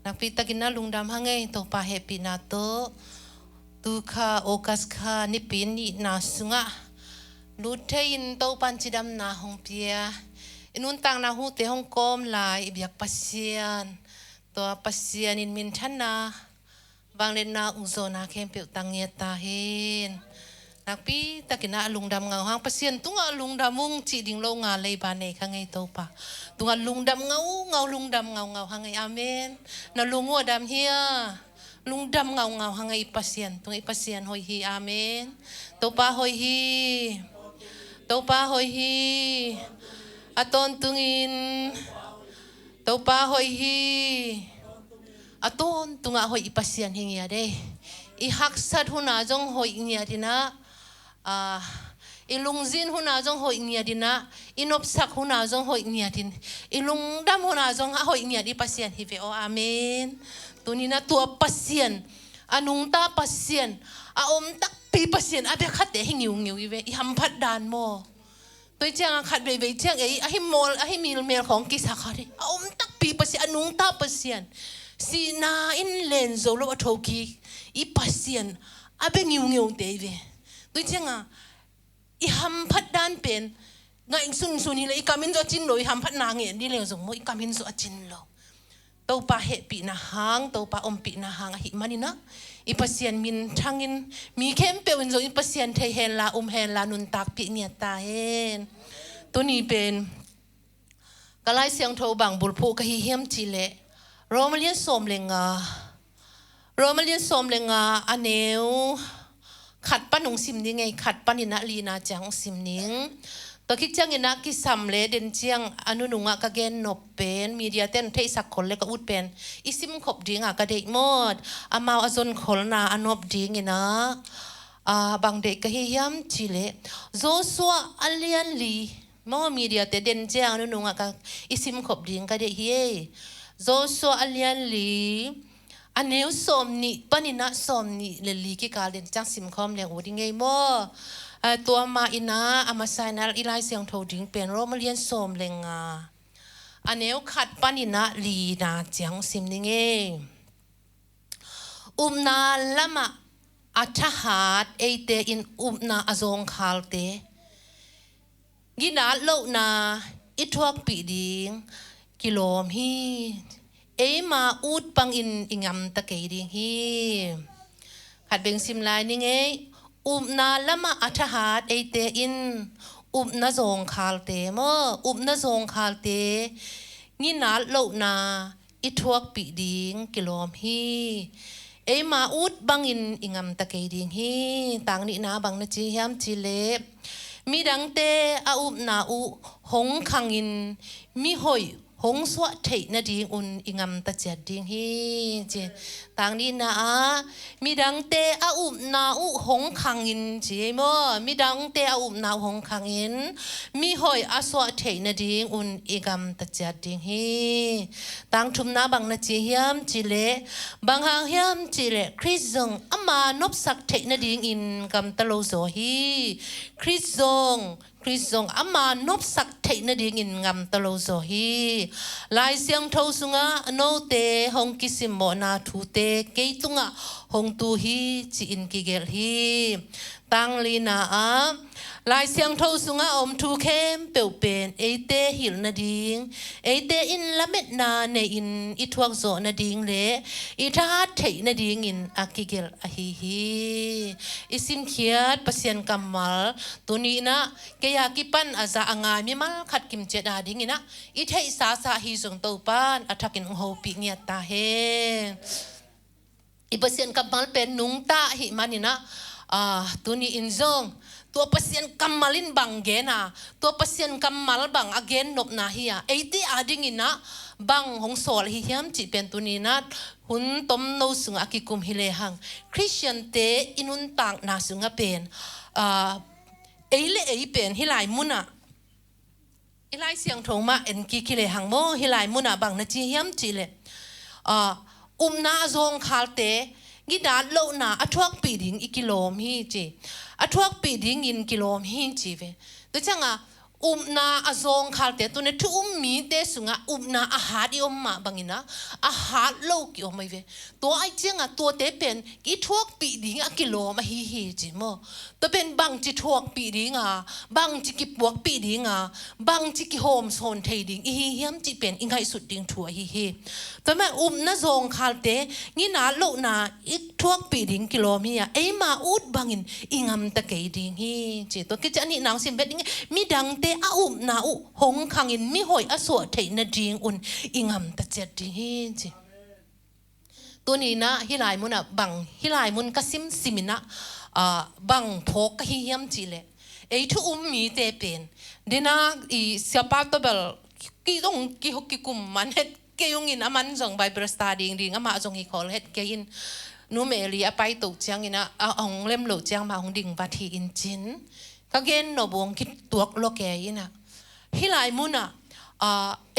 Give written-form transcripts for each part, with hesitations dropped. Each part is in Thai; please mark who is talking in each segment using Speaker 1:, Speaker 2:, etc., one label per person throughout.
Speaker 1: นักพิตากินน่าลุงดำฮังไงตัวปาเฮปินาโตตูข้าโอกัสข้านิปินนี่นาสุงะลูเทยินตัวปันจิดำนาฮงเปียอินุนตังนาหูเตฮงกอมลายบิากปัสเซียนตัวปัสเซียนินมินทันนาบางเลนนาอุโซนาเข้มเปียวตังเงียตาเฮนนักปีตะกินะลุงดำเงาหางปัสเซียนตุงลุงดำมุงจีดิงโลงาเลยบานเนข้างไงโตปะตุงลุงดำเงาลุงดำเงาหางไงอาเมนนาลุงวัวดำเฮียลุงดำเงาหางไงปัสเซียนตุงปัสเซียนหอยฮีอาเมนโตปะหอยฮีโตปะหอยฮีอาตอนตุงินโตปะหอยฮีอาตอนตุงหอยปัสเซียนเฮียเดอีฮักสัตหุนาจงหอยเงียดินะอีลุงจินหุนาจงหอยเงียดินะอีนบสักหุนาจงหอยเงียดินอีลุงดำหุนาจงหอยเงียดิปัสเซียนฮิเวโออาเมนตัวนี้นะตัวปัสเซียนอานุงตาปัสเซียนอาอมตักปีปัสเซียนอาเบขัดเดหิงิวอีเวอีฮัมพัดดานโมตัวเจ้าขัดเบยเจ้าไอ้หิมอลหิมิลเมลของกิสาขาดิอาอมตักปีปัสเซียนอานุงตาปัสเซียนสีนาอินเลนโซโลอัทโอกีอีปัสเซียนอาเบงิวเดย์เวตัวเจ้าอีฮัมพัดดานเป็นไงสุนนี่เลยอีกามินโซจินโลอีฮัมพัดนางเงี้ยดีเลยสมมติอีกามินโซจินโลตัวปาเหปีนาหางตัวปาอมปีนาหางหิมันนี่นะอีปัสเซียนมินทางินมีเข้มเปวินโซอีปัสเซียนเทเฮลาเฮลานุนตักปีเนี่ยตาเฮนตัวนี้เป็นกะไลเสียงโทบังบุลพูกะฮิเฮียมจิเลโรมาเลียนสมเลงาอันเนวขัดปั้นหงสิมนี่ไงขัดปั้นอินาลีนาจังสิมนิงตัวคิดจังอินาคิสัมเลเดนเจียงอนุนุงะกะเกนนบเป็นมีเดียเต้นเทสักคนเล็กก็อุดเป็นอิสิมขบดิ้งกะเด็กหมดอามาอจนคนนาอนบดิ้งอินะบางเด็กก็เฮียมจิเลโซซัวอัลเลียนลีมอมีเดียเต้นเดนเจียงอนุนุงะกะอิสิมขบดิ้งกะเด็กเฮียโซซัวอัลเลียนลีอันเนี้ยสมนี่ปนินะสมนี่เลลีกิกาเดนจังสิมคอมเลี้ยงโอดิ้งไงโมตัวมาอินะอามาไซนัลอีไลเสียงโทดิ้งเป็นโรมาเลียนสมเลงอันเนี้ยขัดปนินะลีนาจังสิมนี่ไงนาละมาอัชหาดเอเตอินนาอจงคาลเตกินาโลนาอิทวกปีดิ้งกิโลมฮีเอมาอูดปังอินอิงำตะเกียดิงฮีขัดเบงซิมลายนี่ไงนาละมาอัฐหาดเอเตอินนาจงคาลเตมนาจงคาลเตงี้นาโลนาอิทวกปีดิงกิโลมฮีเอมาอูดปังอินอิงำตะเกียดิงฮีต่างนี่นาบังนะจียามจิเลมีดังเตอานาอูหงขังอินมีหอยหงสวะเทนดิ้งอุนอิงำตะเจียดิ้งฮีเจต่างนี้นะมีดังเตอานาอุหงขังอินเจมอมีดังเตอานาหงขังอินมีหอยอาสวะเทนดิ้งอุนอิงำตะเจียดิ้งฮีต่างทุมนาบังนะจียามจิเลบังหางยามจิเลคริสซงอามานบสักเทนดิ้งอินกำตะโลโซฮีคริสซงอามานบสักเทนดิ้งอินกำตะโลโซฮีลายเสียงทศงะโนเตหงกิสิมโมนาทูเตเกยตุงะหงตูฮีจีอินกิเกลฮีตังลีนาลายเสียงทศงะอมทูเข้มเปียวเป็นเอเตหิลนาดิงเอเตอินละเม็ดนาเนอินอิทวกโซนาดิงเลอิทาเทนาดิงอินอากิเกลอฮีฮีอิสิมเขียดปัสยันกัมมัลตัวนี้นะเกียกิปันอาจาอ่างมีมัลขัดกิมเจดาดิงอินะอิเทสาสาฮีจงโตปานอัฐกินโฮปิเงียตาเฮอิปัสยันกัมมัลเป็นนุงตาหิมันนี่นะตัวนี้อินจงตัวปัสยันกัมมัลินบังเกนะตัวปัสยันกัมมัลบังอเกนนบนาฮีไอที่อาดิงินะบังหงสอลฮิยามจิเป็นตัวนี้นะหุ่นต้มโนสุงอากิกุมฮิเลหังคริสเตียนเตอินุนต่างนาสุงเป็นเอเลเอเป็นฮิไลมุนะฮิไลเสียงทงมาเอ็นกิคิเลหังโมฮิไลมุนะบังนะจีฮิยามจิเลนาจงคาลเตกิดาโลนาอทวกปีดิงอีกิโลมฮีจีอทวกปีดิงอินกิโลมฮีจีเวตัวจัง Upna azong kalte tu ne tu mi te sunga upna ahat i omma bangina ahat lo ki omai ve to ai chenga to te pen ki thuak pi ding a kilo ma hi hi chi mo to pen bang chi thuak pi ding a bang chi ki puak pi ding a bang chi ki hom son thei ding i hi hiam chi pen ingai sut ding thua hi hi to ma na zong kalte ngi na lo na I thuak pi ding kilo mi a e ma ut bangin ingam ta ke ding hi chi to ki chani nang sim bet mi dang a na u hong khang in mi hoi a so thei na ding un ingam ta chet ding hi chi to ni na hilai mun a bang hilai mun ka simina bang phok ka hi hiam chi le ei thu mi te pen dina I siapa to bel ki dong ki hok ki kum man het ke yung in aman jong bible studying ding ama jong hi khol het ke in nu me li a pai to chang ina ong lem lo chang ma hong ding ba thi in chin ka gen no bong ki tuak lo ke ina hilai muna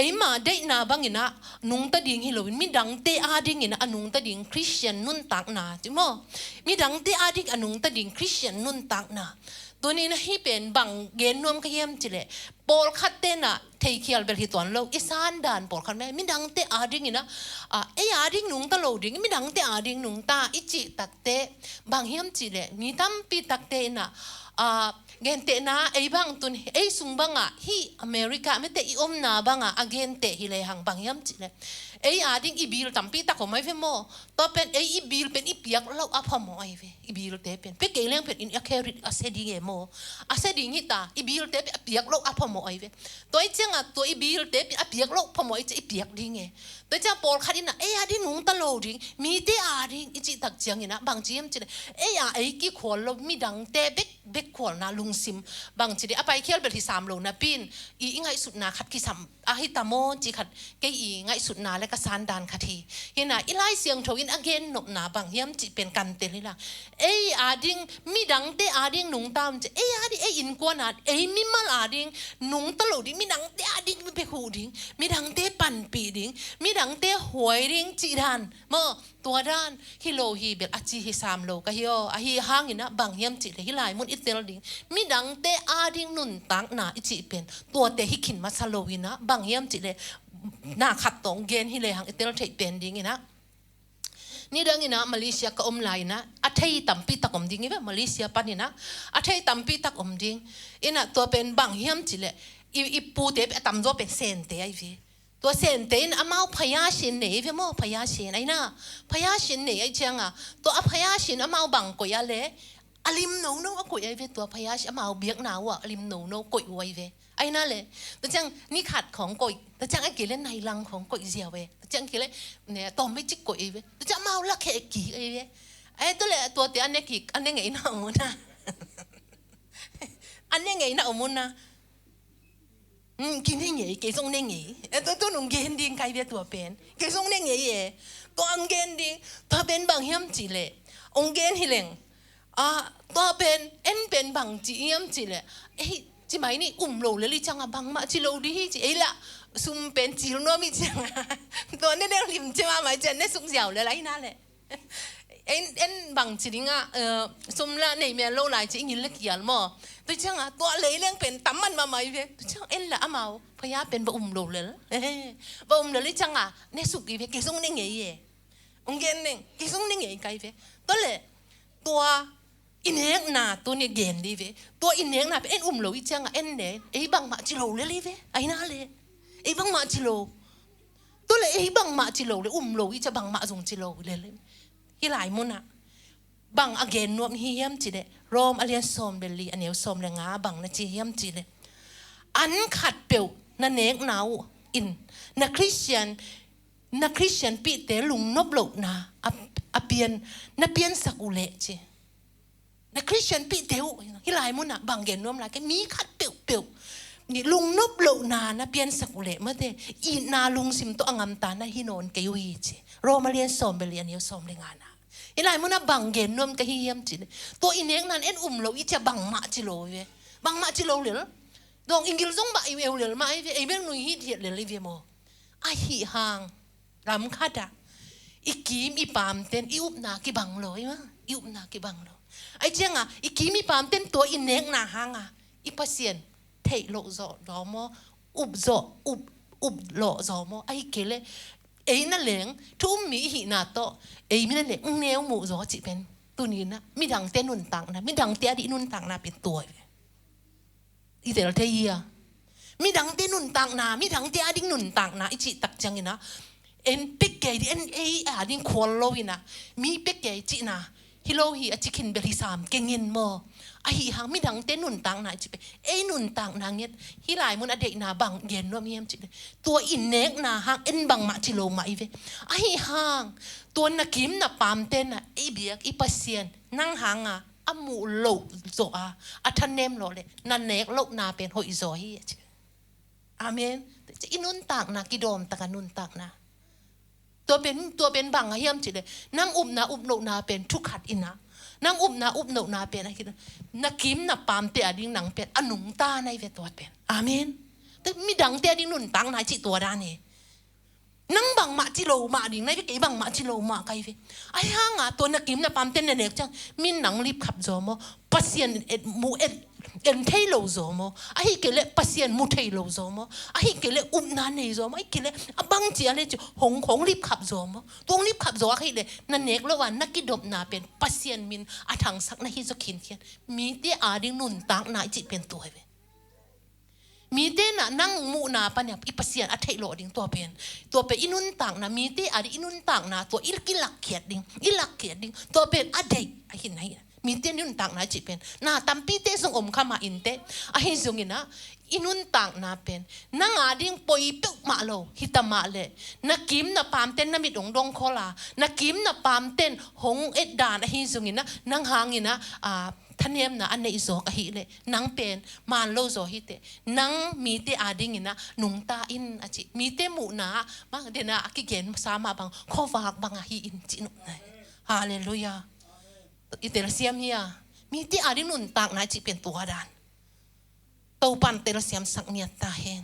Speaker 1: ema de na bangina nung ta ding hilowin mi dang te a ding ina anung ta ding Christian nun tak na timo mi dang te a ding anung ta ding Christian nun tak naตัวนี้นะที่เป็นบางเกณฑ์นวมขยำจิเลปอลคัดเตนะเที่ยวเบลที่ตอนเราอิสานด่านปอลคัดแม่ไม่ดังเตอาดิ้งนะอาดิ้งนุ่งตะโลดิ้งไม่ดังเตอาดิ้งนุ่งตาอิจิตักเตบางขยำจิเลมีตั้มปีตักเตนะเกณฑ์เตนะบางตุนสุงบางที่อเมริกาไม่เตอมนาบางเกณฑ์เตฮิเลหังบางขยำจิเลอาดิ้งบิลตั้มปีตักของไม่เฟโมต่อเป็นบิลเป็นเปียกเราอัพมอไอเวบิลเตเป็นเกลี้ยงเป็นอินแคริตอาเซดิเกโมอาเซดิงิตาบิลเตเป็นเปียกเราอัพมอไอเวตัวเจ้าตัวบิลเตเป็นเปียกเราพมอไอจะเปียกดิ้งตัวเจ้าปอลคัดินะอาดิ้งนุ่งตะโลดิ้งมีเตอาดิ้งอิจิตักเจียงนะบางจีมจิเลกี่ขวดเรามีดังเตเบกขวดนะลุงซิมบางจีเดอไปเคียวเบลที่3โลนะปินอิงไงสุดนาขัดกิสัมฮิตามโมจิขัดเกยไงสุดนาและก็สานดานขัดทีเห็นนะไล่เสียงโถวินอเกนนบนาบางเฮียมจิเป็นกันเตลิละอาดิ้งมีดังเตอาดิ้งนุ่งตามจะอาดิ้งอินกวนอามีมาลอาดิ้งนุ่งตลอดดิ้งมีดังเตอาดิ้งมีเปหูดิ้งมีดังเตปั่นปีดิ้งมีดังเตหวยดิ้งจีดานเมื่อตัวด้านฮิโลฮีเบลอาจีฮิ3โลก็ฮิโอฮิห่างนะบางเฮียมจิเลยฮิไลมุนอิเตลดิ้งมีดังเตอาดิ้งนุ่นตังนาอิจิเป็นตัวเตฮิขินมาซาโลวินะบางเฮียมจิเลยน่าขัดตรงเกณฑ์ฮิเลหังอิเตลเทเป็นดิ้งนะนี่เรื่องนี้นะมาเลเซียก็อมไลนะอาเทยตัมปีตักอมดิ้งมาเลเซียปันนี่นะอาเทยตัมปีตักอมดิ้งนะตัวเป็นบางเฮียมจิเลยอีปูเตปตัมตัวเป็นเซนเตไอวีตัวเซนเตนอามาพยาชินเนยมั้งพยาชินไอ้น่ะพยาชินเนยไอ้เจ้าตัวพยาชินอามาบังกุยอะไรอลิมโนโนกุยไอ้เวตัวพยาชินอามาเบียกหนาวอลิมโนโนกุยไว้เวไอ้นั่นเลยตัวจังนี่ขัดของกุยตัวจังไอ้เกล็ดในรังของกุยเสียวเวตัวจังเกล็ดเนี่ยตอมไม่จิกกุยเวตัวจังมาละแค่กี่ไอ้เวไอ้ตัวเลยตัวเตี้ยอันนี้กี่อันนี้ไงน่ะอมุนนะอันนี้ไงน่ะอมุนนะกินได้ไงเกส่งได้ไงตัวนุ่งเกนดิ้งใครเบียตัวเป็นเกส่งได้ไงตัวอังเกนดิ้งตัวเป็นบางเฮียมจีเล่องเกนฮิเลงตัวเป็นเป็นบางจีเฮียมจีเล่จีไม่นี่โลเลยจังบางมาจีโลดีจีละซุ่มเป็นจีโลโนมิจังตัวนี้เรื่องริมจีมาไม่จันเนี่ยสุ่มเสียวเลยไรนั่นแหละบางจีดิ้งซุ่มละในเมียโลไหลจีอินเล็กยันมั้งตัวจังตัวเลยเรื่องเป็นตั้มมันมาไม่เว้ตัวจังละอามาพยาเป็นบ่โลเลยบ่เลยจังเนี่ยสุกี้เว้เกส่งเนี่ยไงองเกนเนี่ยเกส่งเนี่ยไงไกเว้ตัวเลยตัวอินเฮกนาตัวเนี่ยเกนดีเว้ตัวอินเฮกนาเป็นโลอีจังเนี่ยบางมาจิโลเลยเว้ไอ้นั่นเลยบางมาจิโลตัวเลยบางมาจิโลเลยโลอีจะบางมาส่งจิโลเลยที่หลายมุนบางอเกนนวมฮิยมจิเลโรมอเลียนสมเบลลีอันเนียวสมเลงาบางนะจิฮิยมจิเลอันขัดเปียวนั่นเองนาวอินนักคริสเตียนปีเตลุงนบโลนาอเปียนสักุเลจินักคริสเตียนปีเตวที่หลายมุนบางเกนนวมหลายก็มีขัดเปียวนี่ลุงนบโลนานะเปียนสักุเลเมื่อเดอีนาลุงซิมตัวอังมตานะฮิโนนเกยุยจิโรมอเลียนสมเบลลีอันเนียวสมเลงานะอีหลายมุนบางเกนนวมกะฮิยมจิตัวอินเองนั้นโลอีจะบางมาจิโลเวบางมาจิโลเหลือดองอิงกิลซงบะเหลือมาไอเบงนุยฮิตเหลือเวโมอาหิหางรำคาดะอีกีมอีปามเต้นอีอุบนากิบังโลยมั้งอีอุบนากิบังโลไอเจ้าอีกีมอีปามเต้นตัวอินเองนาหางอีพัศยันเท เทโลโซดอมอุบโซอุบโลโซมไอ้เกลเอ้นั่นเหลงทุ่มมีหินาโตเอ้ไม่นั่นเหลงเนวหมูโซจิเป็นตัวนี้นะไม่ดังเต้นุนตังนะไม่ดังเต้ดินุนตังนะเป็นตัวอีเดลเทียไม่ดังเต้นุนตังนะไม่ดังเต้ดินุนตังนะอีจิตักจังนะเอ็นเป็กเกย์ดิเอ็นเอดินควอลโลวินะมีเป็กเกย์จินะฮิโลฮีอาจิคินเบลิสามเก่งเงินโมไอ้หางไม่ดังเต้นุนตังนะจิเป็นนุนตังนางเงี้ยฮิลายมุนอเด็กนาบังเย็นว่ามีเอ็มจิตัวอินเนกนาหางเอ็นบังมาจิโลมาอีเวไอ้หางตัวนักกิมนาปามเต้นนะไอ้เบียกไอ้ปัสเซียนนั่งหางอามูโลโซอาทันเนมโลเลยนั่นเนกโลนาเป็นหอยโซฮีอาเมนจะอินุนตังนะกิโดมตะกันนุนตังนะตัวเป็นบังเฮียมจิเลยนั่งอุบโนนาเป็นทุกขัดอินะนั่งอุบโนนาเป็นอะไรกินนักกิมนับปามเตะดิ้งหนังเป็นอนุงตาในเวตัวเป็นอาเมนแต่มีดังเตะดิ้งนุนตังนายจิตัวด้านนี้นั่งบังมาจิโลมาดิ้งในเวกี่บังมาจิโลมาใครเวไอ้ห่างตัวนักกิมนับปามเตะเนี่ยจังมีหนังรีบขับโจมปัสเซียนมูเอ็นเทโลโซโมไอ้เกล็ดปัสเซียนมูเทโลโซโมไอ้เกล็ดอุบนาเนโซโมไอ้เกล็ดบังเจียเลยจูหงรีบขับโซโมตัวรีบขับโซไอ้เลยนั่นเอกแล้วว่านักกิดบนาเป็นปัสเซียนมินอาทังสักนาฮิโซขินเขียนมีเตอาดิ้งนุนตังนาจิเป็นตัวเวมีเตน่ะนั่งมูนาปะเนี่ยอีปัสเซียนอัฐเทโลดิ้งตัวเป็นอินุนตังนะมีเตอาดิ้งอินุนตังนะตัวอิลกิลักเขียดดิ้งตัวเป็นอเดย์ไอ้หินไหนมีเตนุนตังนะจิเป็นน่าตัมปีเตส่งอมข้ามาอินเตไอ้ส่งอินะอินุนตังนะเป็นนั่งอาดิ้งปอยเปิกมาโลฮิตามาเลนักกิมนับปามเต้นนับมิดงดงโคลานักกิมนับปามเต้นหงเอ็ดดานไอ้ส่งอินะนั่งหางอินะท่านเนียมนะอันในอิโซกะฮิเลนั่งเป็นมานโลโซฮิเตนั่งมีเตอาดิ้งอินะนุงตาอินอาจิมีเตมูนะมาเดนะกิเกนสามาบังข้อฝากบังฮีอินจินุนฮาเลลูยาอิเตลเซียมเฮียมีที่อาดินุนตักนายจีเป็นตัวดานโตปันเตลเซียมสักเนียตาเฮน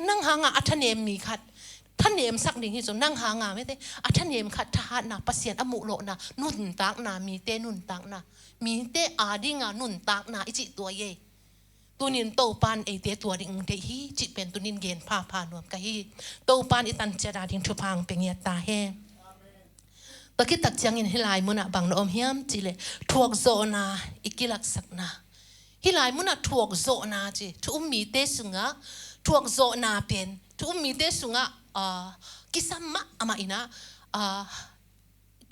Speaker 1: นั่งหางอัฐเนมมีขัดท่านเนมสักดิ่งที่สุดนั่งหางไม่ได้อัฐเนมขัดทหารนะปัสเซียนอมุโลนะนุนตักนามีเตนุนตักนามีเตอาดิงานุนตักนาอิจิตัวเยตัวนินโตปันไอเตตัวดิ่งเดฮีจิเป็นตัวนินเกนพานวมกะฮีโตปันอิตันเจดาดิ่งทุพังเป็นเนียตาเฮนตะกี้ตักจังอินฮิลายมุนะบังนอมเฮียมจิเลทวกโซนาอิกิลักสักนาฮิลายมุนะทวกโซนาจิทุมมีเตสุงะทวกโซนาเป็นทุมมีเตสุงะกิสัมมะอามาอินะ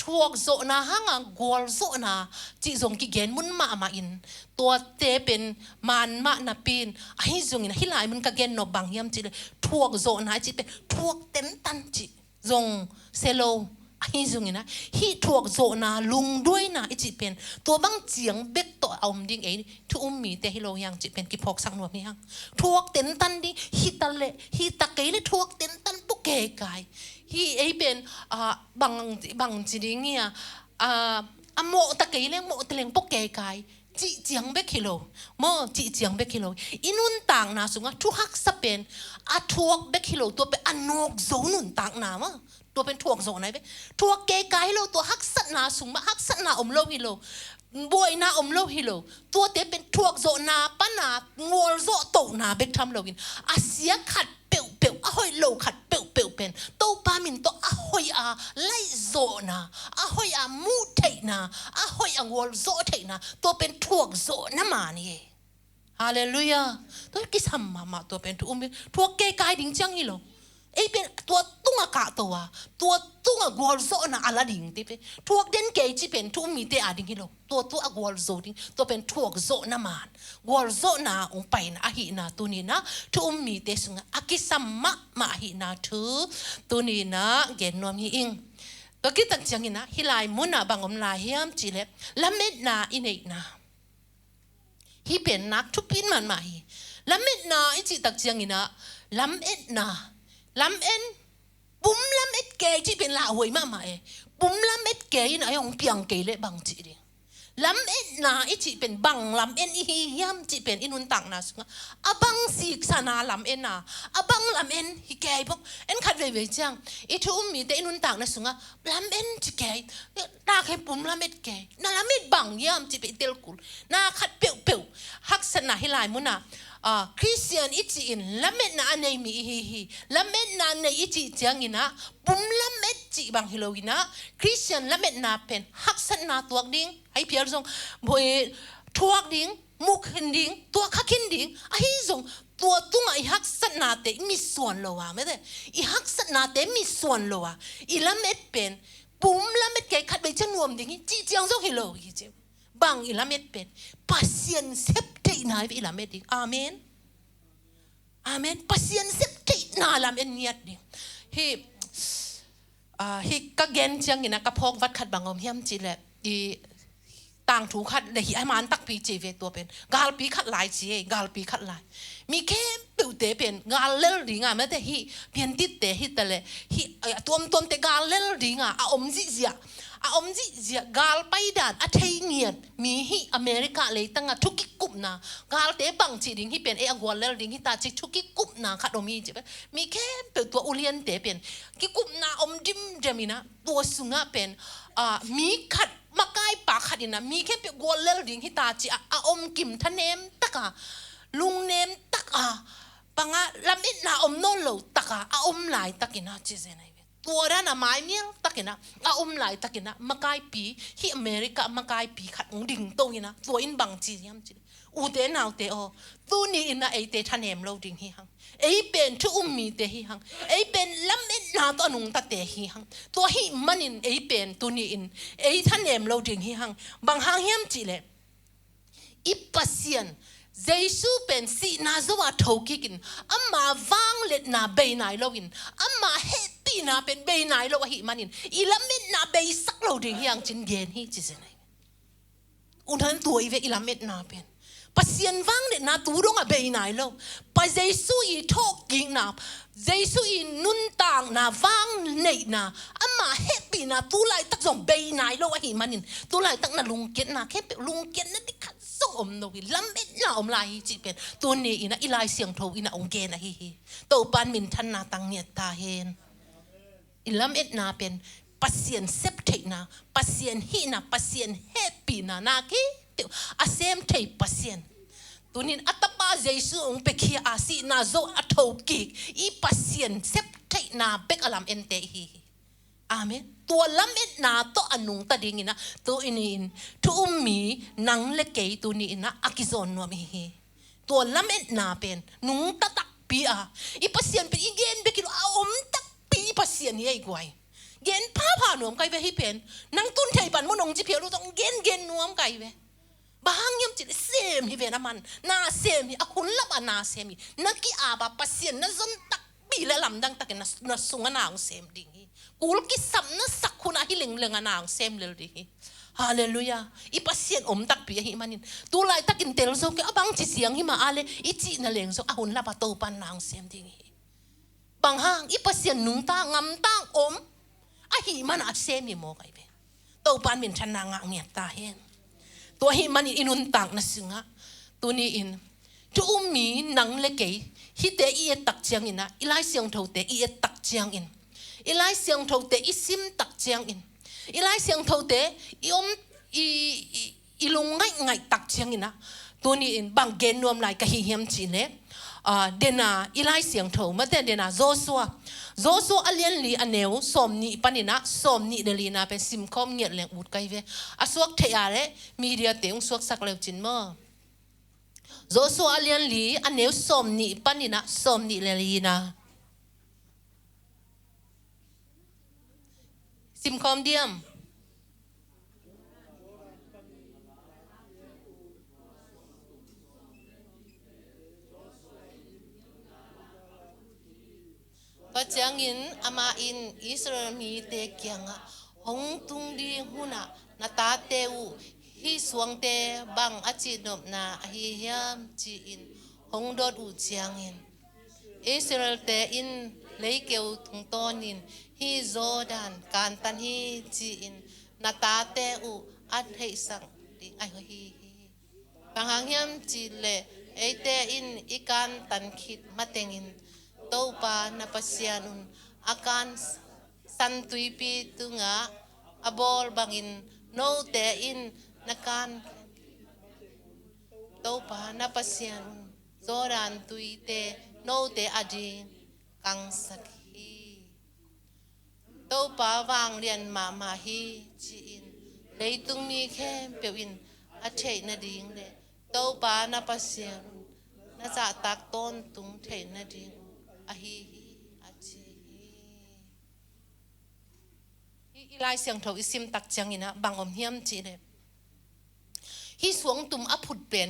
Speaker 1: ทวกโซนาฮังกอลโซนาจิซงกิเกนมุนมาอามาอินตัวเตเป็นมันมะนาปีนไอ้ซงอินะฮิลายมุนกะเกนนอบังเฮียมจิเลทวกโซนาจิเป็นทวกเต็นตันจิซงเซโลฮิซุงนะฮิทวกโซนาลุงด้วยนะอิจิเป็นตัวบังเจียงเบกตัวเอาดิ้งเอทุมมีแต่ฮิโลยังจิเป็นกิพอกสังนวมียังทวกเต็นตันดิฮิตะเลฮิตะเกเลทวกเต็นตันปุกเกกายฮิเอเป็นบังจิดิ้งเนี่ยโมตะเกเลโมตะเลงปุกเกกายจีเจียงเบกฮิโลโมจีเจียงเบกฮิโลอินุนต่างนาสุงะทุหักสเปนทวกเบกฮิโลตัวเป็นอนกโซนุนต่างนามะตัวเป็นทวกโซนไหนไปทวกเกกายโลตัวฮักษนาสูงมาฮักษนาอมโลฮิโลบวยนาอมโลฮิโลตัวเตเป็นทวกโซนาปนางวลโซโตนาเบกทำโลกินอาเซียขัดเปียวอ้อยโลขัดเปียวเป็นโตปามินโตอ้อยไลโซนาอ้อยมูเทนาอ้อยงวลโซเทนาตัวเป็นทวกโซนามานี่ฮาเลลูยาตัวกิสัมมาตัวเป็นทวกเกกายดิ้งจังฮิโลไอ้เป็นตัวตุ้งกะตัวตุ้งกวลโซนะอะไรดิ่งที่เป็นทวกเด่นเกจิเป็นทุ่มมีเตอาดิ่งฮิโลตัวกวลโซดิ่งตัวเป็นทวกโซนะมานกวลโซนะองไปนะอหินะตัวนี้นะทุ่มมีเตสุงอากิสัมมะมาอหินะทุตัวนี้นะเกณฑ์นวมฮิอิงตัวกิตักจังนะฮิลายมุนะบางอมลายเฮียมจิเลละเม็ดนาอินเอกนะฮิเป็นนักทุบพินมันมาฮิละเม็ดนาอิจิตักจังนะละเม็ดนาลำเอ็นบุ้มลำเอ็ดเกยที่เป็นลาหวยมากมายบุ้มลำเอ็ดเกยนะยองเปียงเกยเละบางจีดิลำเอ็ดนาอิจิเป็นบังลำเอ็นอีย่ำจีเป็นอินุนตังนาสุงอาบังสีกษานาลำเอ็นนาอาบังลำเอ็นฮิเกยพวกเอ็นขัดเวจังอิทุมมีแต่อินุนตังนาสุงลำเอ็นจีเกยนาแค่บุ้มลำเอ็ดเกยนาลำเอ็ดบังย่ำจีเป็นเตลกุลนาขัดเปียวฮักษณะฮิลายมุนะ คริสเตียนอิจิอินละเม็ดน่ะอันไหนมีฮีละเม็ดน่ะในอิจิจังอินะปุ่มละเม็ดจิบางฮิโลกินะคริสเตียนละเม็ดน่ะเป็นฮักสันนาตัวดิ้งไอเพียรส่งบอยทัวดิ้งมุกหินดิ้งตัวขักหินดิ้งไอส่งตัวตุ้งไอฮักสันนาเตมีส่วนโลวะไม่ได้ไอฮักสันนาเตมีส่วนโลวะอีละเม็ดเป็นปุ่มละเม็ดแกขัดไปจังนวมดิ้งจิจังส่งฮิโลกิจิบางอีละเม็ดเป็นpasien septi na i la med amen amen pasien septi na lam en niat ding hi ka gen chang ina ka phok wat khat bangom hiam chi le i tang thu khat le hi ai man tak pi che ve to pen gal pi khat lai chi gal pi khat lai mi ke pu te pen gal lel ringa ma te hi pian tit te hi te le hi tom te gal lel ringa a om ji zia om ji gal pai dan a thei nghiat mi hi america le tanga thuki kup na gal te bang chi ding hi pen e agwal lel ding hi ta chi thuki kup na khat omi je mi ke pe to ulien te pen ki kup na om dim demina to sunga pen mi khat makai pa khatina mi ke pe gwal lel ding hi ta chi a om kim thanem taka lung nem taka panga lamit na om no lo taka a om lai takina chi ze naiตัวด้านไม้เมียตักนะอุ้มไหลตักนะมาไกลปีที่อเมริกามาไกลปีขัดดิ่งโตยนะตัวอินบังจียมจีอูเตนเอาเตอตัวนี้อินะไอเตทันเอ็มเราดิ่งฮีฮังไอเป็นทุอุ้มมีเตฮีฮังไอเป็นล้ำอินนาตัวนุ่งตัดเตฮีฮังตัวฮีมันอินไอเป็นตัวนี้อินไอทันเอ็มเราดิ่งฮีฮังบางฮังเฮียมจีเลยอีปัสเซียนเจสูเป็นสีนาจว่าทอกิกินอามาวังเล็ดนาเบย์นายโลกินอามาเฮปีนาเป็นเบย์นายโลหิมันินอีละเม็ดนาเบย์สักโลดิ่งยังจินเกนฮีจิเซนัยอุทันตัวอีเวอีละเม็ดนาเป็นปัสเซียนวังเล็ดนาตูรงอะเบย์นายโลปัสเจสูอีทอกิงนาเจสูอีนุนต่างนาวังเนยนาอามาเฮปีนาตูไลตักส่งเบย์นายโลหิมันินตูไลตักนาลุงเกนนาแค่เป็นลุงเกนนั่นดิขัดส่งอมโนกิลำเม็ดนาอมลายจีเป็นตัวนี้อีนะอีลายเสียงโทอีนะองเกนะฮีโตปานมินทันนาตังเนียตาเฮนอีลำเม็ดนาเป็นปัสเซียนเซปเทนาปัสเซียนฮีนาปัสเซียนเฮปีนานาคีอาเซมเทปัสเซียนตัวนี้อัตตาเจสุองเปคีอาซีนาโซอัตโตกิกอีปัสเซียนเซปเทนาเบกอลัมเอ็นเตฮีอาเมนตัวล้ำเอ็ดนาตัวอนุงตัดดิ่งนะตัวอินินทุมมีนังเล็กเกยตัวนี้นะอากิซอนนัวมีตัวล้ำเอ็ดนาเป็นนุงตักปีอาอีปัสเซียนเป็นอีเกนเบกิโลอาอมตักปีปัสเซียนนี่ไอ้กวยเกนผ้าหนวมไก่เวฮิเป็นนังตุนไทยปันมุนองจิเพียวรู้ต้องเกนนวมไก่เวบางยมจิเซมฮิเวนะมันนาเซมฮิอาหุ่นลับนาเซมฮินักกีอาบาปัสเซียนนั่นจนตักปีและลำดังตักนัสสุงนางเซมดิ่งกูลกิสัมนัสักคุณอาฮิลิงเลงนางเซมเลดิฮาเลลูยาอีปัสเซียนอมตักปีหิมันินตัวไลตักอินเตลโซกอบางจิเสียงหิมาอาเลอีจีนั่นเลงโซอาหุ่นลับโตปันนางเซมดิ่งบางห้างอีปัสเซียนนุงตางำตางอมอาหิมันอาเซมยิโมไกเบโตปันมินชนางะเงียตาเฮนตัวหิมันอินุนตังนัสึงะตัวนี้อินจูมีนังเลกเกยฮิเตอีตักเจียงอินะอีไลเสียงโทเตอีตักเจียงอินอีไลเสียงโทเตอีซิมตักเจียงอินอีไลเสียงโทเตอีอมอีลงง่ายตักเจียงอินนะตัวนี้อินบางเกนนวมไหลกะฮิเฮียมจีเนเดนาอีไลเสียงโทมาเดนาโซซัวอเลียนลีอันเนวสมนีปานินะสมนีเดลีนาเป็นซิมคอมเงียดแหลงอุดไกเวอาสวกเทียร์มีเดียเตียงสวกสักเลวจินเมอโซซัวอเลียนลีอันเนวสมนีปานินะสมนีเดลีนาซิมคอมเดียมปัจจังอินอามาอินอิสราเอลมีเตกียงะหงตุงดีหุนะนาตาเตวฮิสวงเตบังอจินบนาฮิยามจีอินหงดอดอุจยังอินอิสราเอลเตอินเลเกวทุงตอนินฮิโจดันการตันฮิจีอินนาตาเตวอัดให้สังดิไอฮิบางหางยามจีเลไอเตอินอีการตันคิดมาเตงินTopan na pasyanun akan santuipi tunga abol bangin Neute in nakan Topan na pasyanun Zoran tuite Neute ading kang sakhi Topa wang lian ma hi chi in lấy tung mi khe biểu in a thể na ding le Topa na pasien na za tak ton tung thể na ding a hi a chi hi lai siang tho isim tak chang ina bang om hiam chi le hi suang tum a phut pen